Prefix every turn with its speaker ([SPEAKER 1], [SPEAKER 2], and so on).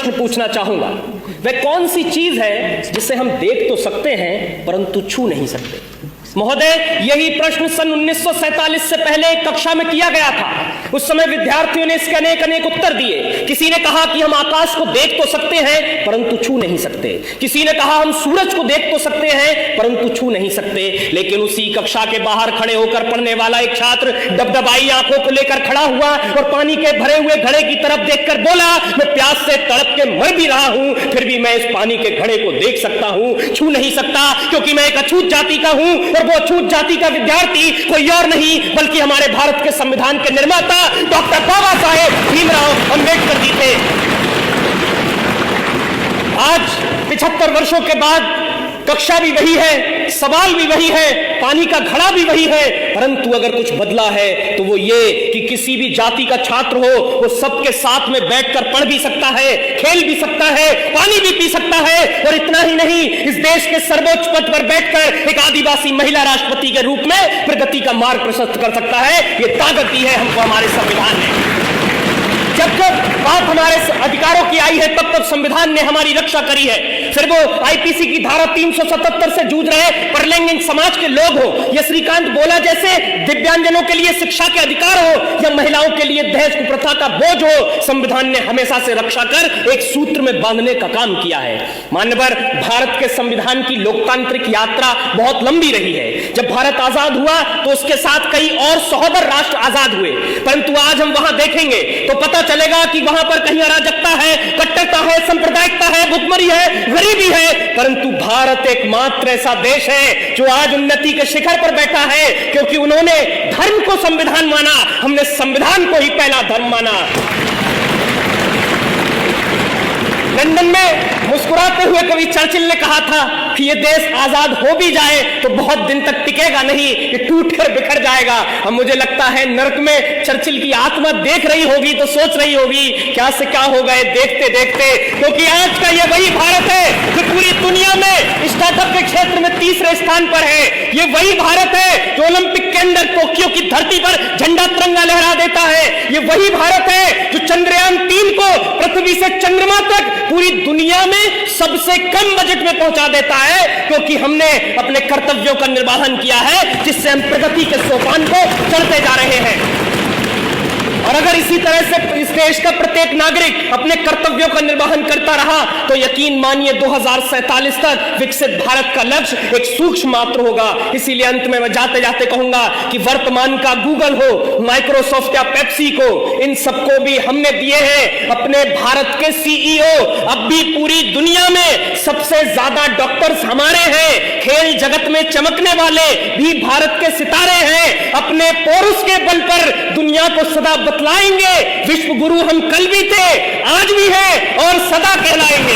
[SPEAKER 1] प्रश्न पूछना चाहूंगा, वह कौन सी चीज है जिसे हम देख तो सकते हैं परंतु छू नहीं सकते? महोदय, यही प्रश्न सन 1947 से पहले एक कक्षा में किया गया था। उस समय विद्यार्थियों ने इसके अनेक अनेक उत्तर दिए। किसी ने कहा कि हम आकाश को देख तो सकते हैं परंतु छू नहीं सकते। किसी ने कहा हम सूरज को देख तो सकते हैं परंतु छू नहीं सकते। लेकिन उसी कक्षा के बाहर खड़े होकर पढ़ने वाला एक छात्र डबडबाई आंखों को लेकर खड़ा हुआ और पानी के भरे हुए घड़े की तरफ देखकर बोला, मैं प्यास से तड़प के मर भी रहा हूं, फिर भी मैं इस पानी के घड़े को देख सकता हूं, छू नहीं सकता, क्योंकि मैं एक अछूत जाति का हूं। और वो अछूत जाति का विद्यार्थी कोई और नहीं बल्कि हमारे भारत के संविधान के निर्माता डॉक्टर बाबा साहेब भीमराव अंबेडकर जी थे। आज 75 वर्षों के बाद कक्षा भी वही है, सवाल भी वही है, पानी का घड़ा भी वही है, परंतु अगर कुछ बदला है तो वो ये कि किसी भी जाति का छात्र हो वो सबके साथ में बैठकर पढ़ भी सकता है, खेल भी सकता है, पानी भी पी सकता है। और इतना ही नहीं, इस देश के सर्वोच्च पद पर बैठकर एक आदिवासी महिला राष्ट्रपति के रूप में प्रगति का मार्ग प्रशस्त कर सकता है। ये ताकत दी है हमको हमारे संविधान ने। जब जब बात हमारे अधिकारों की आई है तब तब संविधान ने हमारी रक्षा करी है। फिर वो आईपीसी की धारा 377 से जूझ रहे परलैंगिक समाज के लोग हो, या श्रीकांत बोला जैसे दिव्यांगजनों के लिए शिक्षा के अधिकार हो, या महिलाओं के लिए दहेज कुप्रथा का बोझ हो, संविधान ने हमेशा से रक्षा कर एक सूत्र में बांधने का काम किया है। मान्यवर, भारत के संविधान की लोकतांत्रिक यात्रा बहुत लंबी रही है। जब भारत आजाद हुआ तो उसके साथ कई और सहोदर राष्ट्र आजाद हुए, परंतु आज हम वहां देखेंगे तो पता चलेगा कि वहां पर कहीं अराजकता है, कट्टरता है, सांप्रदायिकता है, भुखमरी है, गरीबी है, परंतु भारत एकमात्र ऐसा देश है जो आज उन्नति के शिखर पर बैठा है, क्योंकि उन्होंने धर्म को संविधान माना, हमने संविधान को ही पहला धर्म माना। लंदन में मुस्कुराते हुए कवि चर्चिल ने कहा था कि ये देश आजाद हो भी जाए तो बहुत दिन तक टिकेगा नहीं, ये टूटकर बिखर जाएगा। अब मुझे लगता है नरक में चर्चिल की आत्मा देख रही होगी तो सोच रही होगी क्या से क्या हो गए देखते देखते, क्योंकि आज का ये वही भारत है जो पूरी दुनिया में स्टार्टअप के क्षेत्र में तीसरे स्थान पर है। ये वही भारत है जो ओलंपिक के अंदर टोक्यो की धरती पर झंडा तिरंगा लहरा देता है। ये वही भारत है जो चंद्रयान 3 को पृथ्वी से चंद्रमा तक पूरी दुनिया में सबसे कम बजट में पहुंचा देता है, क्योंकि हमने अपने कर्तव्यों का निर्वहन किया है, जिससे हम प्रगति के सोपान को चढ़ते जा रहे हैं। और अगर इसी तरह से इस देश का प्रत्येक नागरिक अपने कर्तव्यों का निर्वहन करता रहा तो यकीन मानिए 2047 तक विकसित भारत का लक्ष्य एक सूक्ष्म मात्र होगा। इसीलिए अंत में मैं जाते जाते कहूंगा कि वर्तमान का गूगल हो, माइक्रोसॉफ्ट या पेप्सी को, इन सबको भी हमने दिए हैं अपने भारत के सीईओ। अब भी पूरी दुनिया में सबसे ज्यादा डॉक्टर्स हमारे हैं, खेल जगत में चमकने वाले भी भारत के सितारे हैं। अपने पौरुष के बल पर दुनिया को सदा बतलाएंगे, विश्व गुरु हम कल भी थे, आज भी हैं और सदा कहलाएंगे।